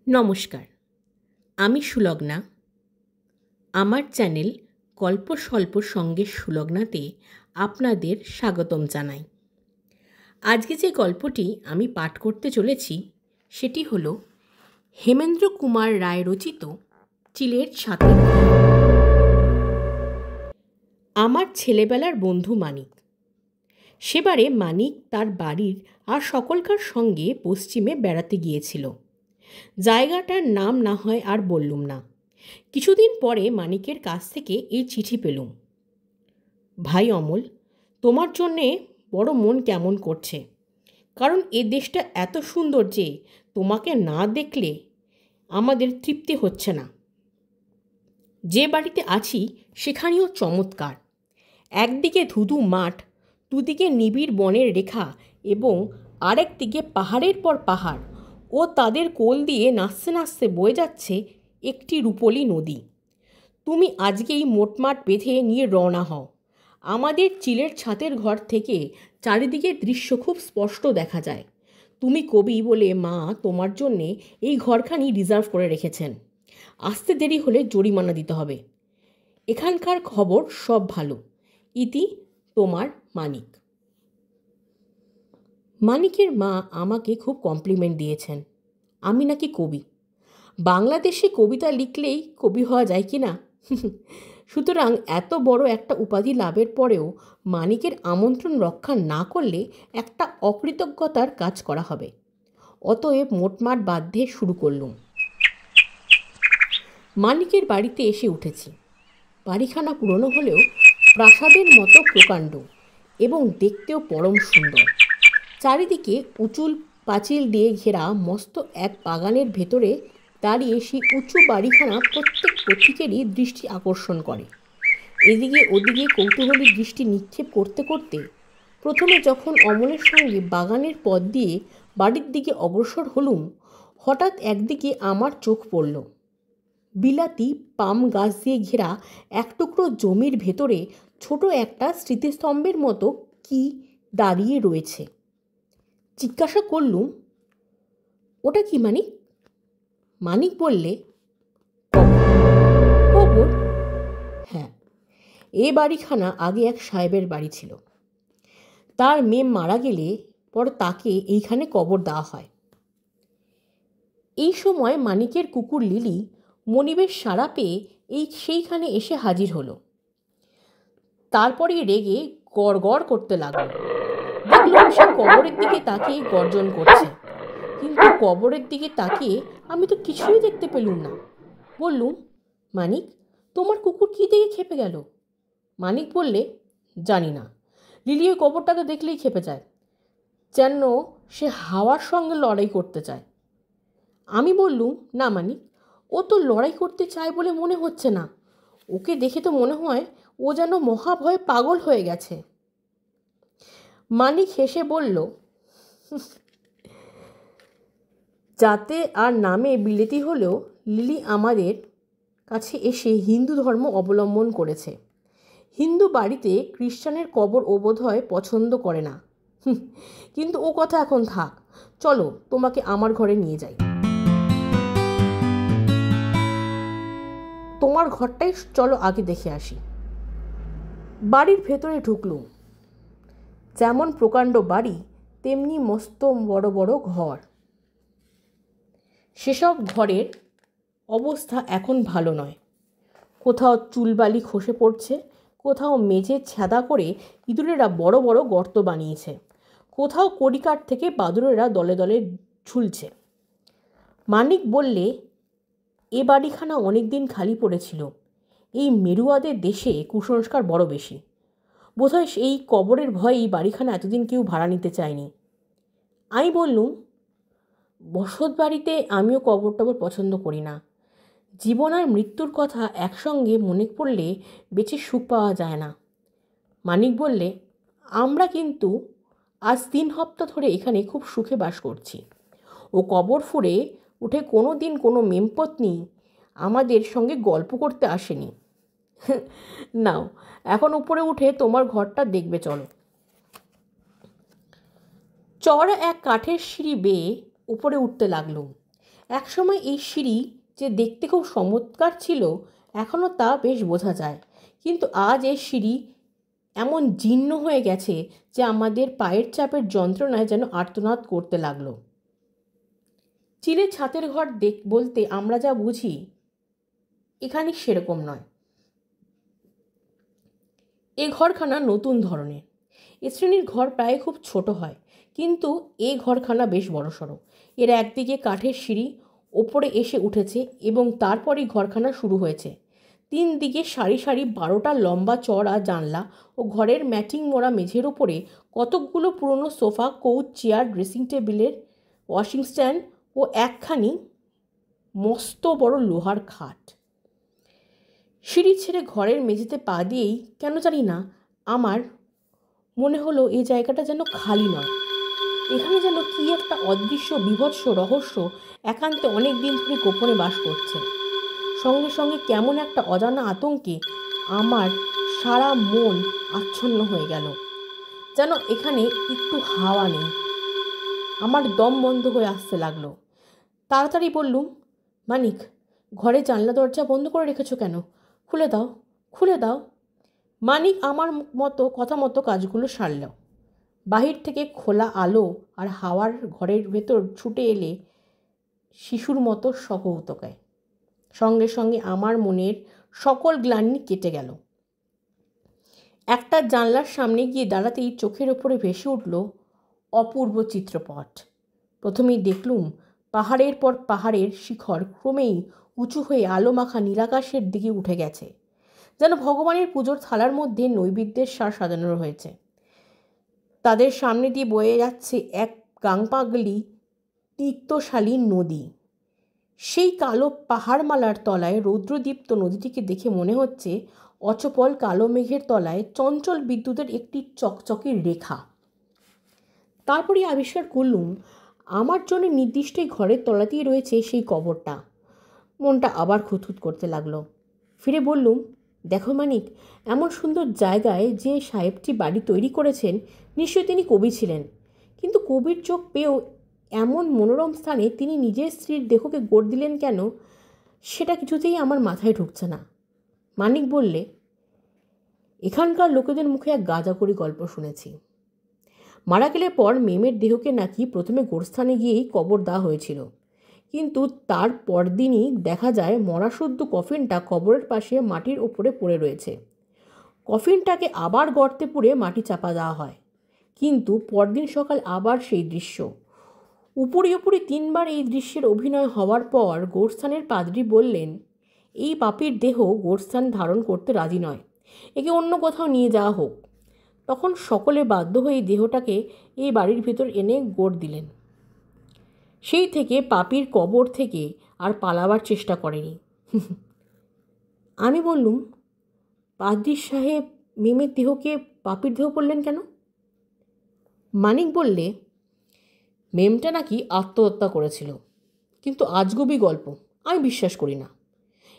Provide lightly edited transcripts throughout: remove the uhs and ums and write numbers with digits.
নমস্কার, আমি সুলগ্না। আমার চ্যানেল গল্প স্বল্প সঙ্গে সুলগ্নাতে আপনাদের স্বাগতম জানাই। আজকে যে গল্পটি আমি পাঠ করতে চলেছি সেটি হল হেমেন্দ্র কুমার রায় রচিত চিলের ছাতের ঘর। আমার ছেলেবেলার বন্ধু মানিক। সেবারে মানিক তার বাড়ির আর সকলকার সঙ্গে পশ্চিমে বেড়াতে গিয়েছিল। জায়গাটার নাম না হয় আর বললুম না। কিছুদিন পরে মানিকের কাছ থেকে এই চিঠি পেলুম। ভাই অমল, তোমার জন্যে বড় মন কেমন করছে, কারণ এ দেশটা এত সুন্দর যে তোমাকে না দেখলে আমাদের তৃপ্তি হচ্ছে না। যে বাড়িতে আছি সেখানেও চমৎকার। একদিকে ধুধু মাঠ, দুদিকে নিবিড় বনের রেখা এবং আরেক দিকে পাহাড়ের পর পাহাড় ও তাদের কোল দিয়ে নাচতে নাচতে বয়ে যাচ্ছে একটি রূপলী নদী। তুমি আজকেই মোটমাট বেঁধে নিয়ে রওনা হও। আমাদের চিলের ছাতের ঘর থেকে চারিদিকে দৃশ্য খুব স্পষ্ট দেখা যায়। তুমি কবি বলে মা তোমার জন্যে এই ঘরখানি রিজার্ভ করে রেখেছেন। আসতে দেরি হলে জরিমানা দিতে হবে। এখানকার খবর সব ভালো। ইতি, তোমার মানিক। মানিকের মা আমাকে খুব কমপ্লিমেন্ট দিয়েছেন। আমি নাকি কবি। বাংলাদেশে কবিতা লিখলেই কবি হওয়া যায় কি না? সুতরাং এত বড় একটা উপাধি লাভের পরেও মানিকের আমন্ত্রণ রক্ষা না করলে একটা অকৃতজ্ঞতার কাজ করা হবে। অতএব মোটমাট বাদ দিয়ে শুরু করলুম। মানিকের বাড়িতে এসে উঠেছি। বাড়িখানা পুরনো হলেও প্রাসাদের মতো প্রকাণ্ড এবং দেখতেও পরম সুন্দর। চারিদিকে উঁচু পাঁচিল দিয়ে ঘেরা মস্ত এক বাগানের ভেতরে দাঁড়িয়ে সেই উঁচু বাড়িখানা প্রত্যেক পথিকেরই দৃষ্টি আকর্ষণ করে। এদিকে ওদিকে কৌতূহলী দৃষ্টি নিক্ষেপ করতে করতে প্রথমে যখন অমলের সঙ্গে বাগানের পথ দিয়ে বাড়ির দিকে অগ্রসর হলুম, হঠাৎ একদিকে আমার চোখ পড়ল। বিলাতি পাম গাছ দিয়ে ঘেরা এক টুকরো জমির ভেতরে ছোট একটা স্মৃতিস্তম্ভের মতো কি দাঁড়িয়ে রয়েছে। জিজ্ঞাসা করলুম, ওটা কি মানিক? মানিক বললে, কবর। হ্যাঁ, এ বাড়িখানা আগে এক সাহেবের বাড়ি ছিল। তার মেয়ে মারা গেলে পর তাকে এইখানে কবর দেওয়া হয়। এই সময় মানিকের কুকুর লিলি মনিবের সাড়া পেয়ে সেইখানে এসে হাজির হলো। তারপরে রেগে গড় গড় করতে লাগলো। দেখলাম সে কবরের দিকে তাকিয়ে গর্জন করছে, কিন্তু কবরের দিকে তাকিয়ে আমি তো কিছুই দেখতে পেলুম না। বললুম, মানিক, তোমার কুকুর কী দেখে খেপে গেল? মানিক বললে, জানি না, লিলি ওই কবরটাকে দেখলেই খেপে যায়, যেন সে হাওয়ার সঙ্গে লড়াই করতে চায়। আমি বললুম, না মানিক, ও তো লড়াই করতে চায় বলে মনে হচ্ছে না। ওকে দেখে তো মনে হয় ও যেন মহাভয়ে পাগল হয়ে গেছে। মানিক হেসে বলল, যাতে আর নামে বিলেতি হলেও লিলি আমাদের কাছে এসে হিন্দু ধর্ম অবলম্বন করেছে। হিন্দু বাড়িতে খ্রিস্টানের কবর ও বোধহয় পছন্দ করে না। কিন্তু ও কথা এখন থাক, চলো তোমাকে আমার ঘরে নিয়ে যাই। তোমার ঘরটাই চলো আগে দেখে আসি। বাড়ির ভেতরে ঢুকলুম। যেমন প্রকাণ্ড বাড়ি তেমনি মস্ত বড় বড় ঘর। সেসব ঘরের অবস্থা এখন ভালো নয়। কোথাও চুলবালি খসে পড়ছে, কোথাও মেঝে ছেদা করে ইঁদুরেরা বড় বড় গর্ত বানিয়েছে, কোথাও কড়িকাঠ থেকে বাদুড়েরা দলে দলে ঝুলছে। মানিক বললে, এ বাড়িখানা অনেক দিন খালি পড়েছিল। এই মেরুয়াদের দেশে কুসংস্কার বড় বেশি। বোধহয় এই কবরের ভয়ে এই বাড়িখানা এতদিন কেউ ভাড়া নিতে চায়নি। আমি বললুম, বসত বাড়িতে আমিও কবর টবর পছন্দ করি না। জীবন আর মৃত্যুর কথা একসঙ্গে মনে পড়লে বেঁচে সুখ পাওয়া যায় না। মানিক বললে, আমরা কিন্তু আজ 3 সপ্তাহ ধরে এখানে খুব সুখে বাস করছি। ও কবর ফুঁড়ে উঠে কোনো দিন কোনো মেমপত্নী আমাদের সঙ্গে গল্প করতে আসেনি। নাও, এখন উপরে উঠে তোমার ঘরটা দেখবে চলো। চড়া এক কাঠের সিঁড়ি বেয়ে উপরে উঠতে লাগলুম। একসময় এই সিঁড়ি যে দেখতে খুব চমৎকার ছিল, এখনও তা বেশ বোঝা যায়, কিন্তু আজ এই সিঁড়ি এমন জীর্ণ হয়ে গেছে যে আমাদের পায়ের চাপের যন্ত্রণায় যেন আর্তনাদ করতে লাগলো। চিলের ছাতের ঘর বলতে আমরা যা বুঝি এখানে সেরকম নয়। এ ঘরখানা নতুন ধরনের। এ শ্রেণীর ঘর প্রায় খুব ছোট হয়, কিন্তু এ ঘরখানা বেশ বড়সড়। এর একদিকে কাঠের সিঁড়ি ওপরে এসে উঠেছে এবং তারপরই ঘরখানা শুরু হয়েছে। 3 দিকে সারি সারি 12টা লম্বা চড়া জানলা ও ঘরের ম্যাটিং মোড়া মেঝের ওপরে কতকগুলো পুরনো সোফা, কৌচ, চেয়ার, ড্রেসিং টেবিলের ওয়াশিং স্ট্যান্ড ও একখানি মস্ত বড় লোহার খাট। সিঁড়ি ছেড়ে ঘরের মেঝেতে পা দিয়েই কেন জানি না আমার মনে হলো এই জায়গাটা যেন খালি নয়। এখানে যেন কি একটা অদৃশ্য বীভৎস রহস্য একান্তে অনেক দিন ধরে গোপনে বাস করছে। সঙ্গে সঙ্গে কেমন একটা অজানা আতঙ্কে আমার সারা মন আচ্ছন্ন হয়ে গেল। যেন এখানে একটু হাওয়া নেই। আমার দম বন্ধ হয়ে আসতে লাগলো। তাড়াতাড়ি বললুম, মানিক, ঘরে জানলা দরজা বন্ধ করে রেখেছো কেন? খুলে দাও, খুলে দাও। মানিক আমার কথা মতো কাজগুলো সারল। বাহির থেকে খোলা আলো আর হাওয়ার ঘরের ভেতর ছুটে এলে শিশুর মতো সকৌতুকে। সঙ্গে সঙ্গে আমার মনের সকল গ্লানি কেটে গেল। একটা জানলার সামনে গিয়ে দাঁড়াতেই চোখের ওপরে ভেসে উঠল অপূর্ব চিত্রপট। প্রথমেই দেখলুম পাহাড়ের পর পাহাড়ের শিখর ক্রমেই উঁচু হয়ে আলো মাখা নীলাকাশের দিকে উঠে গেছে, যেন ভগবানের পুজোর থালার মধ্যে নৈবেদ্যের সার সাজানো হয়েছে। তাদের সামনে দিয়ে বয়ে যাচ্ছে এক গাংপাগলি তিক্তশালী নদী। সেই কালো পাহাড়মালার তলায় রৌদ্রদীপ্ত নদীটিকে দেখে মনে হচ্ছে অচপল কালো মেঘের তলায় চঞ্চল বিদ্যুতের একটি চকচকে রেখা। তারপরে আবিষ্কার করলুম আমার জন্য নির্দিষ্ট ঘরের তলাতেই রয়েছে সেই কবরটা। মনটা আবার খুঁতখুত করতে লাগলো। ফিরে বললুম, দেখো মানিক, এমন সুন্দর জায়গায় যে সাহেবটি বাড়ি তৈরি করেছেন, নিশ্চয়ই তিনি কবি ছিলেন। কিন্তু কবির চোখ পেয়েও এমন মনোরম স্থানে তিনি নিজের স্ত্রীর দেহকে গড়ে দিলেন কেন, সেটা কিছুতেই আমার মাথায় ঢুকছে না। মানিক বললে, এখানকার লোকেদের মুখে এক গাঁজাখড়ি গল্প শুনেছি। মারা গেলে পর মেমের দেহকে নাকি প্রথমে গোরস্থানে গিয়েই কবর দেওয়া হয়েছিল, কিন্তু তার পরদিনই দেখা যায় মরাশুদ্ধ কফিনটা কবরের পাশে মাটির ওপরে পড়ে রয়েছে। কফিনটাকে আবার গর্তে পুড়ে মাটি চাপা দেওয়া হয়, কিন্তু পরদিন সকাল আবার সেই দৃশ্য। উপরি 3বার এই দৃশ্যের অভিনয় হওয়ার পর গোরস্থানের পাদ্রী বললেন, এই পাপীর দেহ গোরস্থান ধারণ করতে রাজি নয়, একে অন্য কোথাও নিয়ে যাওয়া হোক। তখন সকলে বাধ্য হয়ে দেহটাকে এই বাড়ির ভেতর এনে গোড় দিলেন। সেই থেকে পাপীর কবর থেকে আর পালাবার চেষ্টা করেনি। আমি বললুম, পাদ্রী সাহেব মেমের দেহকে পাপীর দেহ বললেন কেন? মানিক বললে, মেমটা নাকি আত্মহত্যা করেছিল, কিন্তু আজগুবি গল্প, আমি বিশ্বাস করি না।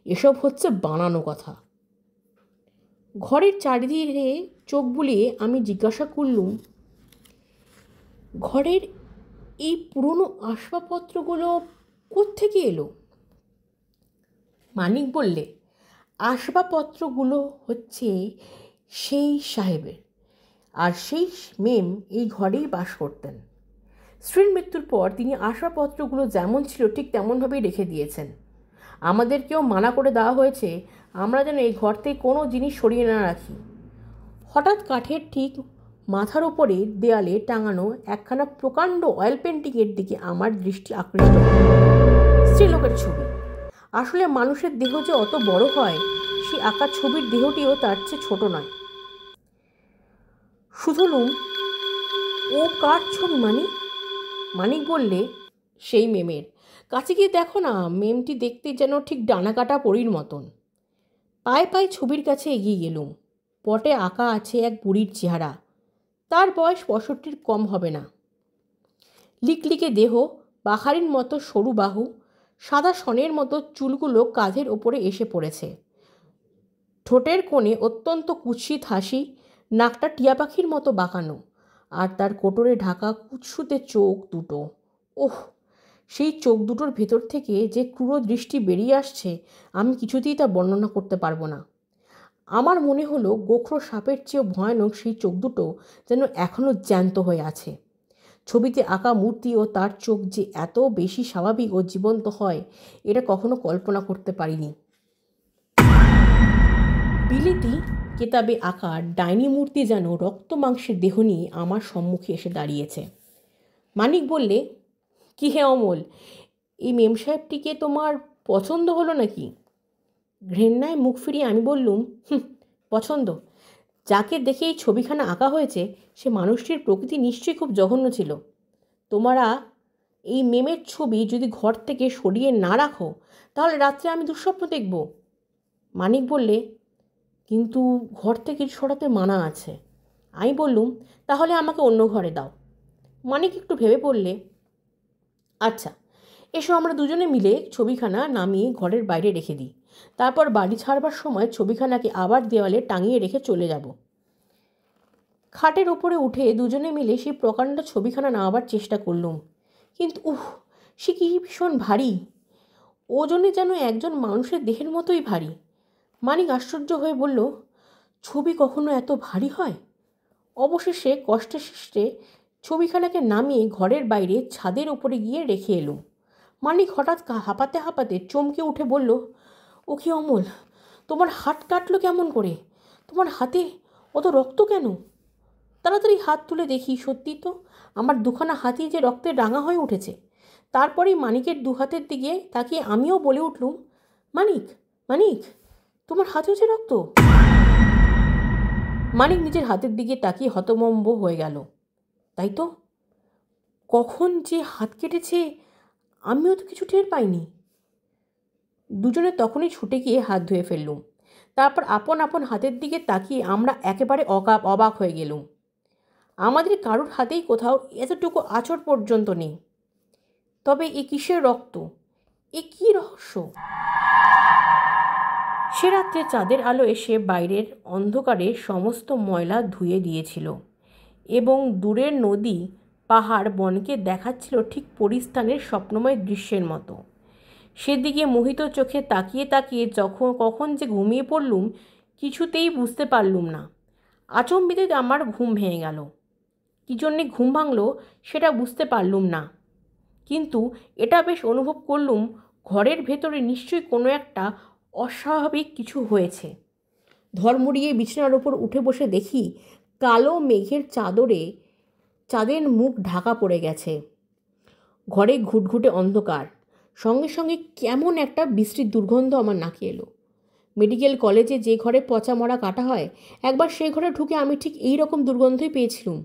এসব হচ্ছে বানানো কথা। ঘরের চারিদিকে চোখ বুলিয়ে আমি জিজ্ঞাসা করলুম, ঘরের এই পুরনো আসবাবপত্রগুলো কোত্থেকে এলো? মানিক বললে, আসবাবপত্রগুলো হচ্ছে সেই সাহেবের, আর সেই মেম এই ঘরেই বাস করতেন। স্ত্রীর মৃত্যুর পর তিনি আসবাবপত্রগুলো যেমন ছিল ঠিক তেমনভাবেই রেখে দিয়েছেন। আমাদেরকেও মানা করে দেওয়া হয়েছে আমরা যেন এই ঘর থেকে কোনো জিনিস সরিয়ে না রাখি। হঠাৎ কাঠের ঠিক মাথার ওপরে দেয়ালে টাঙানো একখানা প্রকাণ্ড অয়েল পেন্টিংয়ের দিকে আমার দৃষ্টি আকৃষ্ট হয়। স্ত্রীলোকের ছবি। আসলে মানুষের দেহ যে অত বড় হয়, সেই আঁকা ছবির দেহটিও তার চেয়ে ছোট নয়। শুধুলুম, ও কার ছবি মানিক? মানিক বললে, সেই মেমের। কাছে গিয়ে দেখো না, মেমটি দেখতে যেন ঠিক ডানাকাটা পরীর মতন। পায়ে পায়ে ছবির কাছে এগিয়ে গেলুম। পটে আঁকা আছে এক বুড়ির চেহারা। তার বয়স 65-র কম হবে না। লিকলিকে দেহ, বাখারির মতো সরু বাহু, সাদা সনের মতো চুলগুলো কাঁধের ওপরে এসে পড়েছে। ঠোঁটের কোণে অত্যন্ত কুৎসিত হাসি, নাকটা টিয়া পাখির মতো বাঁকানো, আর তার কোটরে ঢাকা কুৎসুতে চোখ দুটো। ওহ, সেই চোখ দুটোর ভেতর থেকে যে ক্রূর দৃষ্টি বেরিয়ে আসছে, আমি কিছুতেই তা বর্ণনা করতে পারবো না। আমার মনে হলো গোখরো সাপের চেয়েও ভয়ানক সেই চোখ দুটো যেন এখনও জ্যান্ত হয়ে আছে। ছবিতে আঁকা মূর্তি ও তার চোখ যে এত বেশি স্বাভাবিক ও জীবন্ত হয়, এটা কখনো কল্পনা করতে পারিনি। বিলেতি কেতাবে আঁকা ডাইনি মূর্তি যেন রক্ত মাংসের দেহ নিয়ে আমার সম্মুখে এসে দাঁড়িয়েছে। মানিক বললে, কি হে অমল, এই মেম সাহেবটিকে তোমার পছন্দ হলো নাকি? ঘৃণায় মুখ ফিরিয়ে আমি বললুম, পছন্দ? যাকে দেখে এই ছবিখানা আঁকা হয়েছে সে মানুষটির প্রকৃতি নিশ্চয়ই খুব জঘন্য ছিল। তোমরা এই মেমের ছবি যদি ঘর থেকে সরিয়ে না রাখো তাহলে রাত্রে আমি দুঃস্বপ্ন দেখব। মানিক বললে, কিন্তু ঘর থেকে সরাতে মানা আছে। আমি বললুম, তাহলে আমাকে অন্য ঘরে দাও। মানিক একটু ভেবে বললে, আচ্ছা, এসো আমরা দুজনে মিলে ছবিখানা নামিয়ে ঘরের বাইরে রেখে দিই। তারপর বাড়ি ছাড়বার সময় ছবিখানাকে আবার দেওয়ালে টাঙিয়ে রেখে চলে যাব। খাটের ওপরে উঠে দুজনে মিলে সেই প্রকাণ্ড ছবিখানা নামাবার চেষ্টা করলুম, কিন্তু সে কি ভীষণ ভারী, ওজনে যেন একজন মানুষের দেহের মতোই ভারী। মানিক আশ্চর্য হয়ে বলল, ছবি কখনো এত ভারী হয়? অবশেষে কষ্টে সৃষ্টে ছবিখানাকে নামিয়ে ঘরের বাইরে ছাদের ওপরে গিয়ে রেখে এলুম। মানিক হঠাৎ হাঁপাতে হাঁপাতে চমকে উঠে বলল, ও কি অমল, তোমার হাত কাটলো কেমন করে? তোমার হাতে অত রক্ত কেন? তাড়াতাড়ি হাত তুলে দেখি, সত্যি তো আমার দুখানা হাতই যে রক্তে রাঙা হয়ে উঠেছে। তারপরেই মানিকের দু হাতের দিকে তাকিয়ে আমিও বলে উঠলুম, মানিক, মানিক, তোমার হাতেও যে রক্ত। মানিক নিজের হাতের দিকে তাকিয়ে হতভম্ব হয়ে গেল। তাই তো, কখন যে হাত কেটেছে আমিও তো কিছু টের পাইনি। দুজনে তখনই ছুটে গিয়ে হাত ধুয়ে ফেললুম। তারপর আপন আপন হাতের দিকে তাকিয়ে আমরা একেবারে অবাক হয়ে গেলুম। আমাদের কারুর হাতেই কোথাও এতটুকু আঁচড় পর্যন্ত নেই। তবে এ কিসের রক্ত? এ কী রহস্য? সে রাত্রে চাঁদের আলো এসে বাইরের অন্ধকারে সমস্ত ময়লা ধুয়ে দিয়েছিল এবং দূরের নদী, পাহাড়, বনকে দেখাচ্ছিল ঠিক পরিস্থানের স্বপ্নময় দৃশ্যের মতো। সেদিকে মোহিত চোখে তাকিয়ে তাকিয়ে কখন যে ঘুমিয়ে পড়লুম কিছুতেই বুঝতে পারলুম না। আচম্বিতে আমার ঘুম ভেঙে গেল। কী জন্যে ঘুম ভাঙল সেটা বুঝতে পারলুম না, কিন্তু এটা বেশ অনুভব করলুম ঘরের ভেতরে নিশ্চয়ই কোনো একটা অস্বাভাবিক কিছু হয়েছে। ধর্মড়িয়ে বিছানার ওপর উঠে বসে দেখি কালো মেঘের চাদরে চাঁদের মুখ ঢাকা পড়ে গেছে। ঘরে ঘুটঘুটে অন্ধকার, সঙ্গে সঙ্গে কেমন একটা বিশ্রী দুর্গন্ধ আমার নাকে এলো। মেডিকেল কলেজে যে ঘরে পচা মরা কাটা হয়, একবার সেই ঘরে ঢুকে আমি ঠিক এই রকম দুর্গন্ধই পেয়েছিলাম।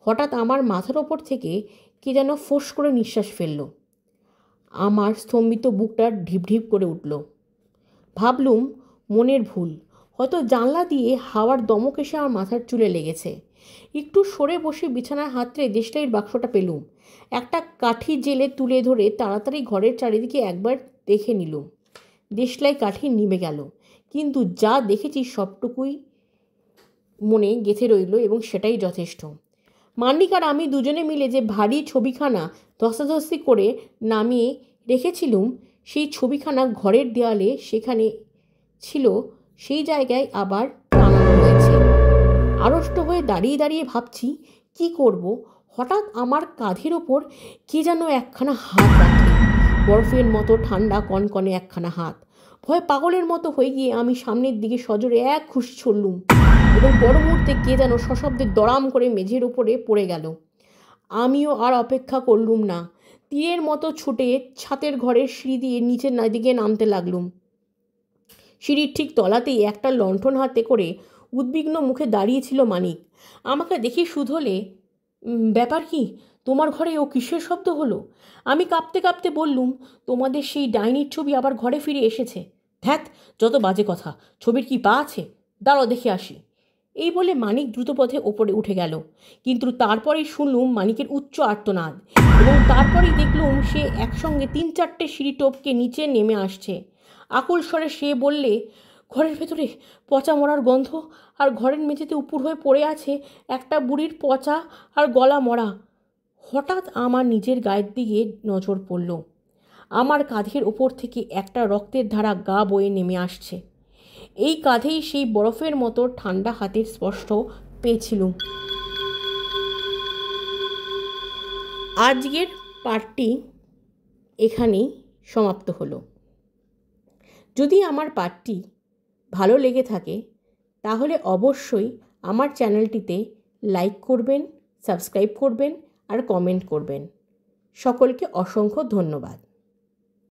হঠাৎ আমার মাথার ওপর থেকে কে যেন ফোঁস করে নিঃশ্বাস ফেলল। আমার স্তম্ভিত বুকটা ঢিপঢিপ করে উঠল। ভাবলুম মনের ভুল, হয়তো জানলা দিয়ে হাওয়ার দমক এসে আমার মাথার চুলে লেগেছে। একটু সরে বসে বিছানার হাতড়ে দেশলাইয়ের বাক্সটা পেলুম। একটা কাঠি জেলে তুলে ধরে তাড়াতাড়ি ঘরের চারিদিকে একবার দেখে নিলুম। দেশলাই কাঠি নিভে গেল, কিন্তু যা দেখেছি সবটুকুই মনে গেঁথে রইল এবং সেটাই যথেষ্ট। মানিক আর আমি দুজনে মিলে যে ভারী ছবিখানা ধস্তাধস্তি করে নামিয়ে রেখেছিলুম, সেই ছবিখানা ঘরের দেওয়ালে সেখানে ছিল, সেই জায়গায় আবার টানানো হয়েছে। আড়ষ্ট হয়ে দাঁড়িয়ে দাঁড়িয়ে ভাবছি কি করব। হঠাৎ আমার কাঁধের ওপর কে যেন একখানা হাত রাখল, বরফের মতো ঠান্ডা কনকনে একখানা হাত। ভয় পাগলের মতো হয়ে গিয়ে আমি সামনের দিকে সজোরে এক ঘুষি ছুড়লুম এবং পর মুহূর্তে কে যেন সশব্দে দড়াম করে মেঝের ওপরে পড়ে গেল। আমিও আর অপেক্ষা করলুম না, তীরের মতো ছুটে ছাতের ঘরের সিঁড়ি দিয়ে নিচের দিকে নামতে লাগলুম। সিঁড়ির ঠিক তলাতেই একটা লণ্ঠন হাতে করে উদ্বিগ্ন মুখে দাঁড়িয়েছিল মানিক। আমাকে দেখে শুধোলে, ব্যাপার কি, তোমার ঘরে ও কিসের শব্দ হলো? আমি কাঁপতে কাঁপতে বললুম, তোমাদের সেই ডাইনির ছবি আবার ঘরে ফিরে এসেছে। ধ্যাত, যত বাজে কথা, ছবির কি পা আছে? দাঁড়াও দেখে আসি। এই বলে মানিক দ্রুতপথে ওপরে উঠে গেল, কিন্তু তারপরেই শুনলুম মানিকের উচ্চ আর্তনাদ এবং তারপরেই দেখলুম সে একসঙ্গে 3-4টে সিঁড়ি টপকে নিচে নেমে আসছে। আকুল স্বরে সে বললে, ঘরের ভেতরে পচা মরার গন্ধ, আর ঘরের মেঝেতে উপুর হয়ে পড়ে আছে একটা বুড়ির পচা আর গলা মরা। হঠাৎ আমার নিজের গায়ের দিকে নজর পড়ল। আমার কাঁধের ওপর থেকে একটা রক্তের ধারা গা বয়ে নেমে আসছে। এই কাঁধেই সেই বরফের মতো ঠান্ডা হাতের স্পর্শ পেয়েছিলুম। আজকের পাঠটি এখানেই সমাপ্ত হলো। যদি আমার পাঠটি ভালো লেগে থাকে তাহলে অবশ্যই আমার চ্যানেলটিতে লাইক করবেন, সাবস্ক্রাইব করবেন আর কমেন্ট করবেন। সকলকে অসংখ্য ধন্যবাদ।